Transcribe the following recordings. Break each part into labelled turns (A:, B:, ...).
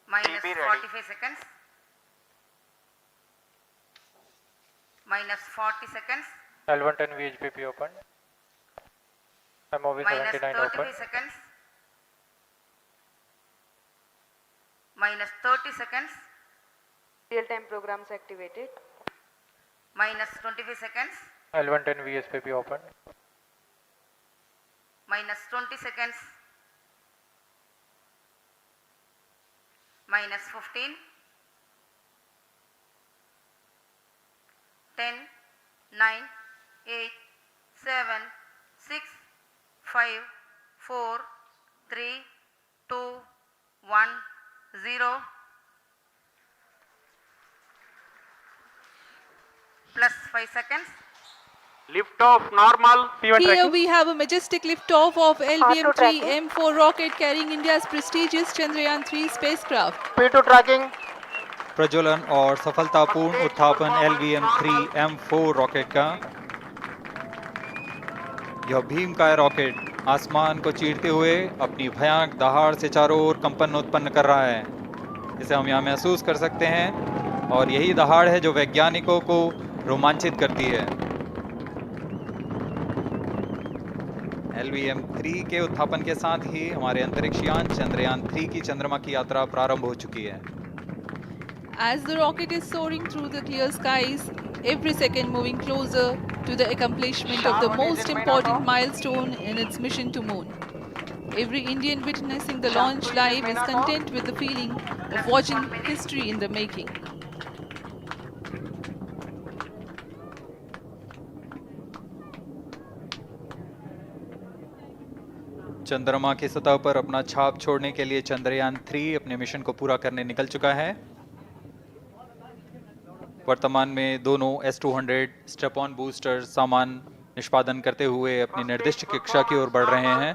A: Minus 45 seconds. Minus 40 seconds.
B: L110 VHPP open. MOV
A: Minus
B: 79 open.
A: 35 seconds. Minus 30 seconds.
C: Real-time programs activated.
A: Minus 25 seconds.
B: L110 VSPP open.
A: Minus 20 seconds. Minus 15. 10, 9, 8, 7, 6, 5, 4, 3, 2, 1, 0. Plus 5 seconds.
D: Lift off normal.
B: P1
E: Here
B: tracking.
E: we have a majestic liftoff of
C: R2 tracking.
E: LVM-3 M4 rocket carrying India's prestigious Chandrayaan-3 spacecraft.
B: P2 tracking.
F: प्रज्वलन और सफलतापूर्ण उत्थापन LVM-3 M4 rocket का। यह भीमकाय rocket आसमान को चीरते हुए अपनी भयानक दहाड़ से चारों ओर कंपन उत्पन्न कर रहा है। इसे हम यहाँ महसूस कर सकते हैं और यही दहाड़ है जो वैज्ञानिकों को रोमांचित करती है। LVM-3 के उत्थापन के साथ ही हमारे अंतरिक्ष यान चंद्रयान-3 की चंद्रमा की यात्रा प्रारंभ हो चुकी है।
E: As the rocket is soaring through the clear skies, every second moving closer to the accomplishment of the most important milestone in its mission to moon. Every Indian witnessing the launch live is content with the feeling of watching history in the making.
F: चंद्रमा की सतह पर अपना छाप छोड़ने के लिए चंद्रयान-3 अपने मिशन को पूरा करने निकल चुका है। वर्तमान में दोनों S-200 स्टेप ऑन बूस्टर सामान निष्पादन करते हुए अपनी निर्दिष्ट कक्षा की ओर बढ़ रहे हैं।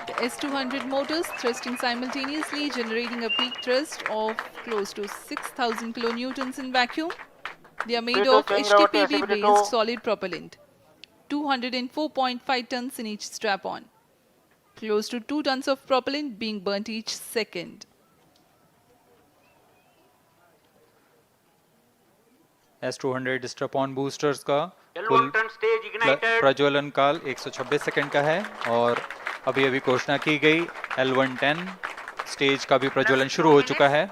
E: The S-200 motors thrusting simultaneously, generating a peak thrust of close to 6,000 kilonewtons in vacuum. They are made of HTPB-based solid propellant, 204.5 tons in each strap-on. Close to 2 tons of propellant being burnt each second.
F: S-200 step on boosters का कुल
D: L110 stage ignited.
F: प्रज्वलन काल 126 second का है और अभी अभी घोषणा की गई L110 स्टेज का भी प्रज्वलन शुरू हो चुका है।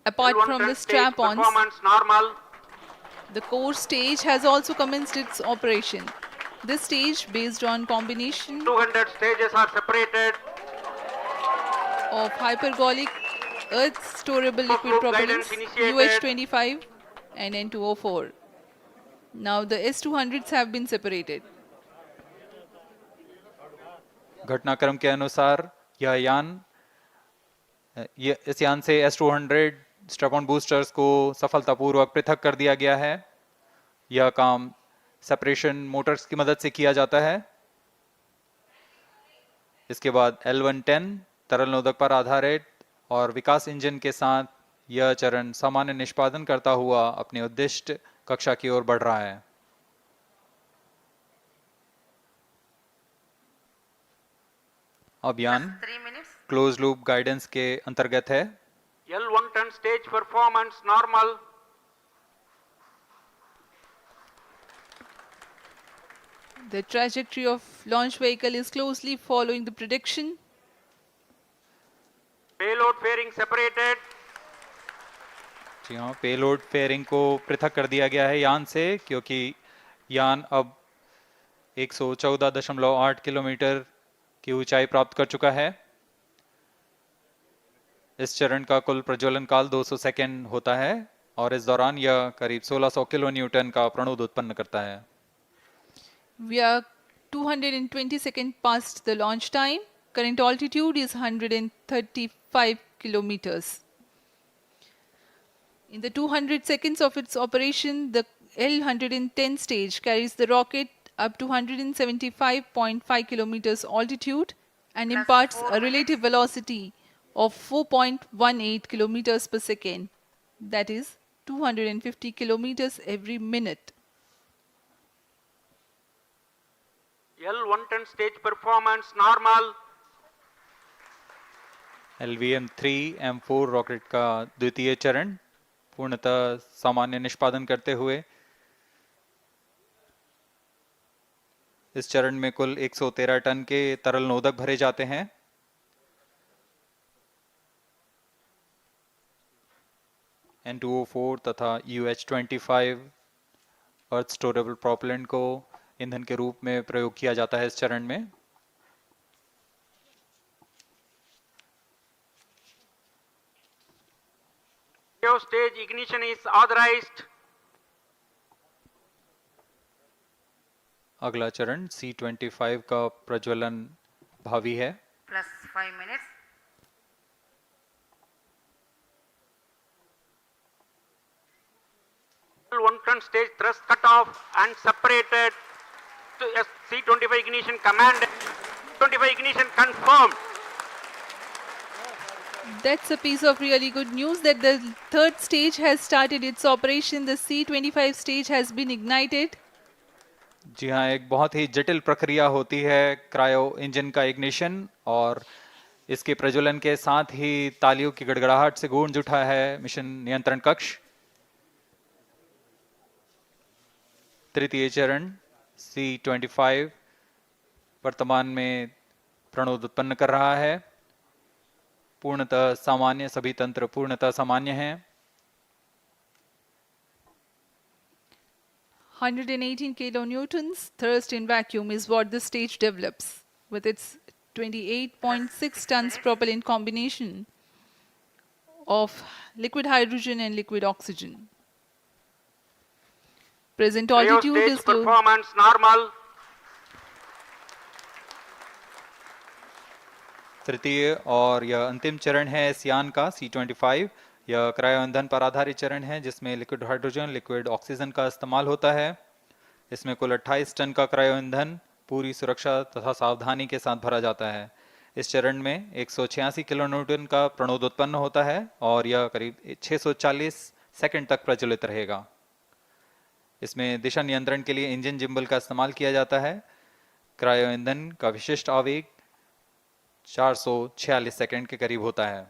E: Apart from the
D: L110 stage
E: strap-ons,
D: performance normal.
E: the core stage has also commenced its operation. This stage, based on combination
D: 200 stages are separated.
E: of hypergolic earth storable liquid
D: Group guidance
E: propellants
D: initiated.
E: UH-25 and N2O4. Now the S-200s have been separated.
F: घटनाक्रम के अनुसार इस यान से S-200 step on boosters को सफलतापूर्वक पृथक कर दिया गया है। यह काम सेपरेशन मोटर्स की मदद से किया जाता है। इसके बाद L110 तरल नोदक पर आधारित और विकास इंजन के साथ यह चरण सामान्य निष्पादन करता हुआ अपने उद्दिष्ट कक्षा की ओर बढ़ रहा है। अभियान
A: 3 minutes.
F: क्लोज लूप गाइडेंस के अंतर्गत है।
D: L110 stage performance normal.
E: The trajectory of launch vehicle is closely following the prediction.
D: Payload fairing separated.
F: जी हाँ, पेलोड फेयरिंग को पृथक कर दिया गया है यान से, क्योंकि यान अब 114.8 किलोमीटर की ऊंचाई प्राप्त कर चुका है। इस चरण का कुल प्रज्वलन काल 200 सेकेंड होता है और इस दौरान यह करीब 1600 किलो न्यूटन का प्रणुद उत्पन्न करता है।
E: We are 220 seconds past the launch time. Current altitude is 135 kilometers. In the 200 seconds of its operation, the L-110 stage carries the rocket up to 175.5 kilometers altitude and imparts a relative velocity of 4.18 kilometers per second. That is 250 kilometers every minute.
D: L110 stage performance normal.
F: LVM-3 M4 rocket का द्वितीय चरण पूर्णतः सामान्य निष्पादन करते हुए इस चरण में कुल 113 टन के तरल नोदक भरे जाते हैं। N2O4 तथा UH-25 अर्थ स्टोरेबल प्रोपेलेंट को ईंधन के रूप में प्रयोग किया जाता है इस चरण में।
D: Stage ignition is authorized.
F: अगला चरण C-25 का प्रज्वलन भावी है।
A: plus 5 minutes.
D: L1 stage thrust cut off and separated to C-25 ignition command. 25 ignition confirmed.
E: That's a piece of really good news that the third stage has started its operation. The C-25 stage has been ignited.
F: जी हाँ, एक बहुत ही जटिल प्रक्रिया होती है cryo engine का ignition और इसके प्रज्वलन के साथ ही तालियों की गड़गड़ाहट से गूंज उठा है मिशन नियंत्रण कक्ष। तृतीय चरण C-25 वर्तमान में प्रणोद उत्पन्न कर रहा है। पूर्णतः सामान्य, सभी तंत्र पूर्णतः सामान्य हैं।
E: 118 kilonewtons thrust in vacuum is what the stage develops with its 28.6 tons propellant combination of liquid hydrogen and liquid oxygen. Present
D: Cryo
E: altitude
D: stage
E: is low.
D: performance normal.
F: तृतीय और यह अंतिम चरण है इस यान का C-25। यह क्रायो ईंधन पर आधारित चरण है जिसमें लिक्विड हाइड्रोजन, लिक्विड ऑक्सीजन का इस्तेमाल होता है। इसमें कुल 28 टन का क्रायो ईंधन पूरी सुरक्षा तथा सावधानी के साथ भरा जाता है। इस चरण में 186 किलोन्यूटन का प्रणोद उत्पन्न होता है और यह करीब 640 सेकंड तक प्रज्वलित रहेगा। इसमें दिशा नियंत्रण के लिए इंजन जिम्बल का इस्तेमाल किया जाता है। क्रायो ईंधन का विशिष्ट आवेग 446 सेकंड के करीब होता है।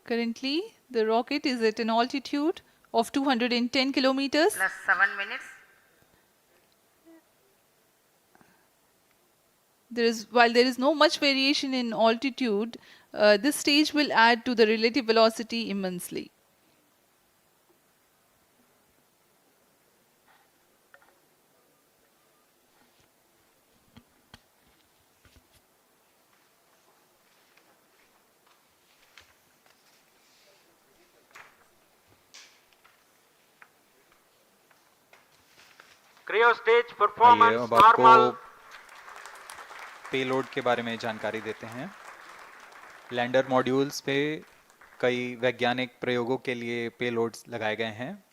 E: Currently, the rocket is at an altitude of 210 kilometers.
A: plus 7 minutes.
E: While there is no much variation in altitude, this stage will add to the relative velocity immensely.
D: Cryo stage
F: आइए
D: performance
F: अब आपको
D: normal.
F: Payload के बारे में जानकारी देते हैं। Lander modules पे कई वैज्ञानिक प्रयोगों के लिए पेलोड्स लगाए गए हैं।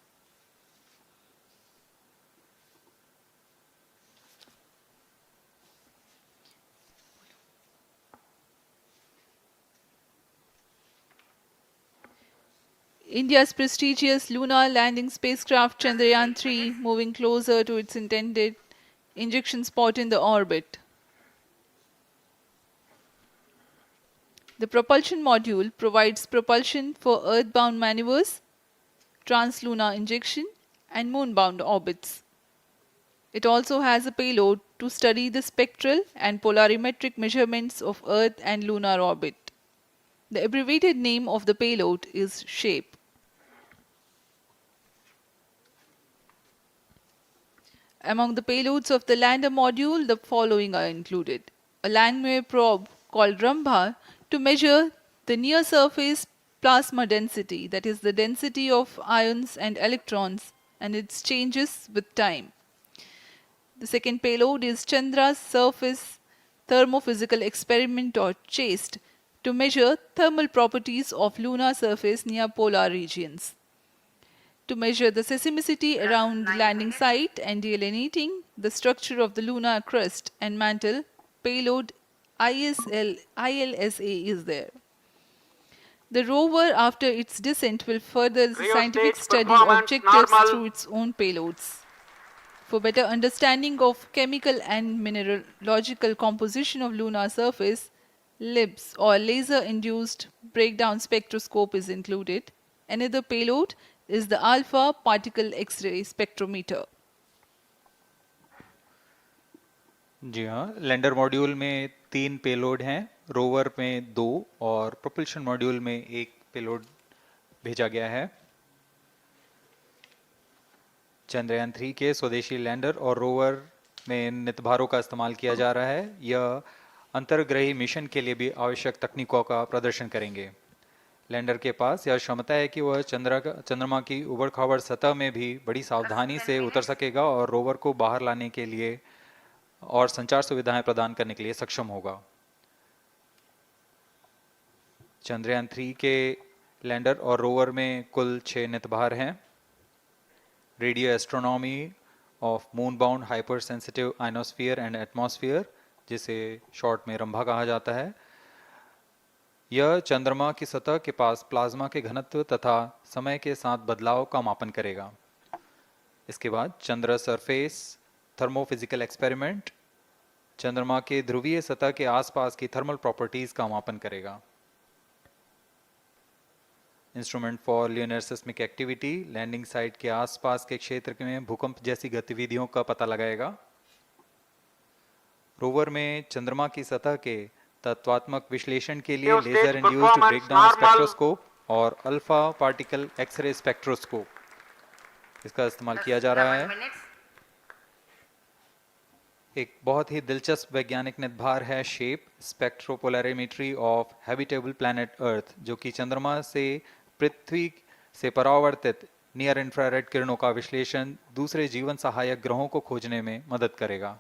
E: India's prestigious lunar landing spacecraft Chandrayaan-3 moving closer to its intended injection spot in the orbit. The propulsion module provides propulsion for earthbound maneuvers, translunar injection, and moonbound orbits. It also has a payload to study the spectral and polarimetric measurements of Earth and lunar orbit. The abbreviated name of the payload is SHAPE. Among the payloads of the lander module, the following are included. A Langmuir probe called Rambha to measure the near-surface plasma density, that is the density of ions and electrons, and its changes with time. The second payload is Chandra's Surface Thermophysical Experiment or CHASTE to measure thermal properties of lunar surface near polar regions. To measure the seismicity around the landing site and delineating the structure of the lunar crust and mantle, payload ILSA is there. The rover, after its descent, will further the
D: Cryo
E: scientific
D: stage
E: study
D: performance
E: objectives
D: normal.
E: through its own payloads. For better understanding of chemical and mineralogical composition of lunar surface, LIBS or laser-induced breakdown spectroscope is included. Another payload is the alpha particle X-ray spectrometer.
F: जी हाँ, lander module में 3 payload हैं, rover में 2 और propulsion module में 1 payload भेजा गया है। चंद्रयान 3 के स्वदेशी लैंडर और रोवर में नितभारों का इस्तेमाल किया जा रहा है। यह अंतर्ग्रही मिशन के लिए भी आवश्यक तकनीकों का प्रदर्शन करेंगे। लैंडर के पास यह क्षमता है कि वह चंद्रमा की उबड़-खाबड़ सतह में भी बड़ी सावधानी से उतर सकेगा और रोवर को बाहर लाने के लिए और संचार सुविधाएं प्रदान करने के लिए सक्षम होगा। चंद्रयान 3 के लैंडर और रोवर में कुल 6 नितभार हैं। Radio astronomy of moon bound hyper sensitive ionosphere and atmosphere, जिसे शॉर्ट में रंभा कहा जाता है, यह चंद्रमा की सतह के पास प्लाज्मा के घनत्व तथा समय के साथ बदलाव का मापन करेगा। इसके बाद चंद्र सरफेस थर्मोफिजिकल एक्सपेरिमेंट चंद्रमा के ध्रुवीय सतह के आसपास की थर्मल प्रॉपर्टीज का मापन करेगा। Instrument for lunar seismic activity landing site के आसपास के क्षेत्र में भूकंप जैसी गतिविधियों का पता लगाएगा। रोवर में चंद्रमा की सतह के तत्वात्मक विश्लेषण के लिए लेजर इंड्यूस्ड ब्रेकडाउन स्पेक्ट्रोस्कोप और अल्फा पार्टिकल एक्सरे स्पेक्ट्रोस्कोप इसका इस्तेमाल किया जा रहा
A: 7
F: है।
A: minutes.
F: एक बहुत ही दिलचस्प वैज्ञानिक निर्धार है shape स्पेक्ट्रोपोलैरिमेट्री of habitable planet earth, जो कि चंद्रमा से पृथ्वी से परावर्तित नियर इंफ्रारेड किरणों का विश्लेषण दूसरे जीवन सहायक ग्रहों को खोजने में मदद करेगा।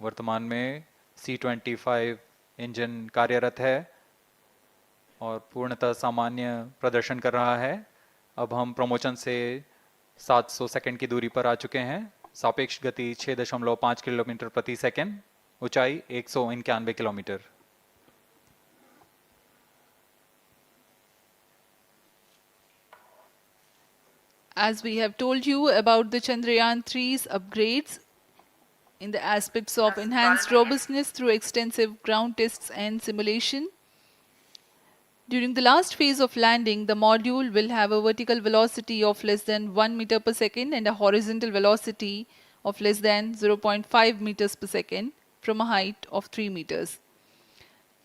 F: वर्तमान में C-25 इंजन कार्यरत है और पूर्णतः सामान्य प्रदर्शन कर रहा है। अब हम प्रमोशन से 700 सेकंड की दूरी पर आ चुके हैं। सापेक्ष गति 6.5 किलोमीटर प्रति सेकंड, ऊंचाई 191 kilometre.
E: As we have told you about the Chandrayaan 3's upgrades in the aspects of enhanced robustness through extensive ground tests and simulation. During the last phase of landing, the module will have a vertical velocity of less than 1 meter per second and a horizontal velocity of less than 0.5 meters per second from a height of 3 meters.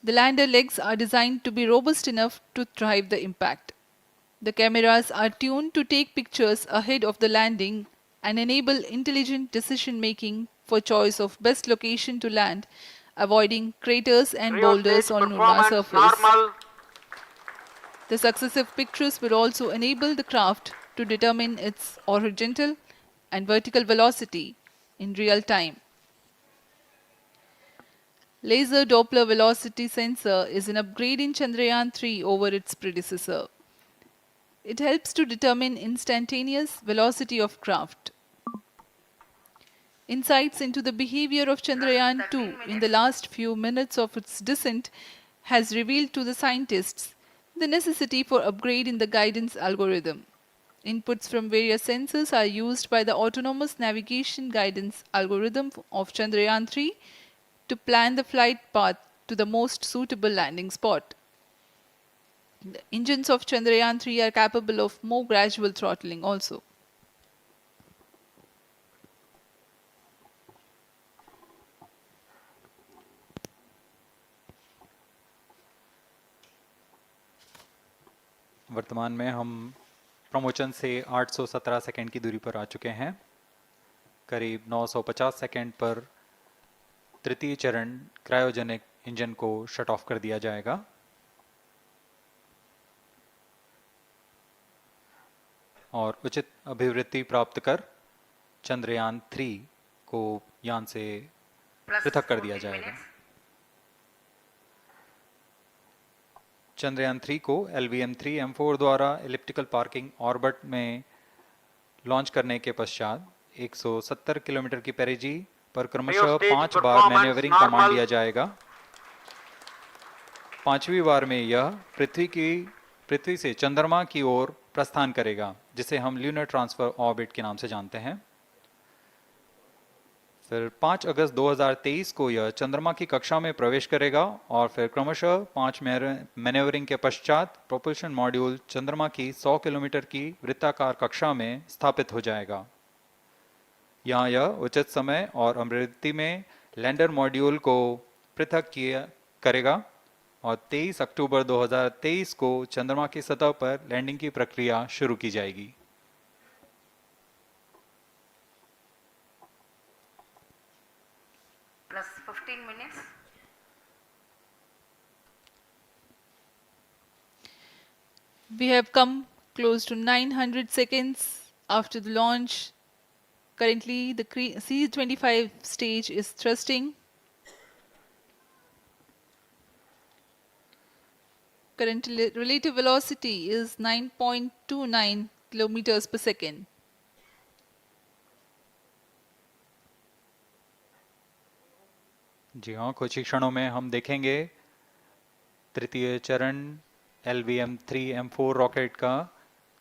E: The lander legs are designed to be robust enough to thrive the impact. The cameras are tuned to take pictures ahead of the landing and enable intelligent decision making for choice of best location to land, avoiding craters and boulders on lunar surface.
D: Normal.
E: The successive pictures will also enable the craft to determine its horizontal and vertical velocity in real time. Laser Doppler velocity sensor is an upgrade in Chandrayaan 3 over its predecessor. It helps to determine instantaneous velocity of craft. Insights into the behavior of Chandrayaan 2 in the last few minutes of its descent has revealed to the scientists the necessity for upgrade in the guidance algorithm. Inputs from various sensors are used by the autonomous navigation guidance algorithm of Chandrayaan 3 to plan the flight path to the most suitable landing spot. The engines of Chandrayaan 3 are capable of more gradual throttling also.
F: वर्तमान में हम promotion से 817 second की दूरी पर आ चुके हैं। करीब 950 सेकंड पर तृतीय चरण क्रायोजेनिक इंजन को शट ऑफ कर दिया जाएगा। और उचित अभिवृद्धि प्राप्त कर चंद्रयान 3 को यान से
A: Plus
F: पृथक कर दिया
A: 14
F: जाएगा।
A: minutes.
F: चंद्रयान 3 को LVM-3 M4 द्वारा एलिप्टिकल पार्किंग ऑर्बिट में लॉन्च करने के पश्चात 170 किलोमीटर की पेरिजी पर क्रमशः
D: Rio stage
F: 5 बार
D: performance
F: मैन्यूवरिंग कमांड
D: normal.
F: लिया जाएगा। 5वीं बार में यह पृथ्वी से चंद्रमा की ओर प्रस्थान करेगा, जिसे हम ल्यूनर ट्रांसफर ऑर्बिट के नाम से जानते हैं। फिर 5 अगस्त 2023 को यह चंद्रमा की कक्षा में प्रवेश करेगा और फिर क्रमशः 5 मैन्यूवरिंग के पश्चात प्रोपल्शन मॉड्यूल चंद्रमा की 100 किलोमीटर की वृत्ताकार कक्षा में स्थापित हो जाएगा। यहाँ यह उचित समय और अमृति में लैंडर मॉड्यूल को पृथक करेगा और 23 अक्टूबर 2023 को चंद्रमा की सतह पर लैंडिंग की प्रक्रिया शुरू की जाएगी।
A: plus 15 minutes.
E: We have come close to 900 seconds after the launch. Currently, the C-25 stage is thrusting. Current relative velocity is 9.29 kilometers per second.
F: जी हाँ, कुछ ही क्षणों में हम देखेंगे तृतीय चरण LVM-3M4 रॉकेट का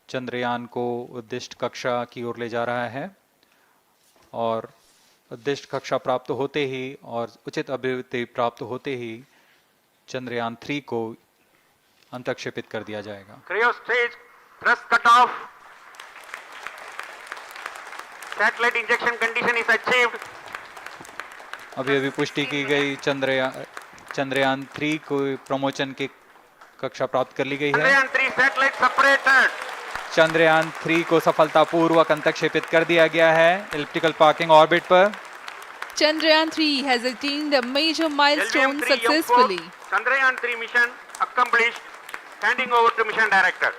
F: चंद्रयान को उद्दिष्ट कक्षा की ओर ले जा रहा है और उद्दिष्ट कक्षा प्राप्त होते ही और उचित अभिवृद्धि प्राप्त होते ही चंद्रयान 3 को अंतक्षेपित कर दिया जाएगा।
D: Rio stage thrust cutoff. Satellite injection condition is achieved.
F: अभी पुष्टि की गई चंद्रयान 3 को प्रमोशन की कक्षा प्राप्त कर ली गई है।
D: Chandrayaan 3 satellite separated.
F: चंद्रयान 3 को सफलतापूर्वक अंतक्षेपित कर दिया गया है एलिप्टिकल पार्किंग ऑर्बिट पर।
E: Chandrayaan 3 has attained a major milestone
D: LVM-3
E: successfully.
D: Chandrayaan 3 mission accomplished. Handing over to mission director.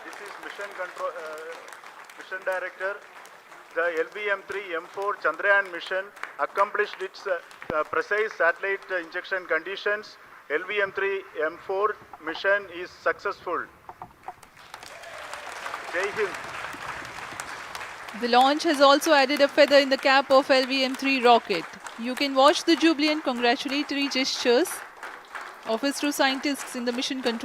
G: This is mission director. The LVM-3 M4 Chandrayaan mission accomplished its precise satellite injection conditions. LVM-3 M4 mission is successful. Jai Hind.
E: The launch has also added a feather in the cap of LVM-3 rocket. You can watch the jubilant congratulatory gestures of ISRO scientists in the mission control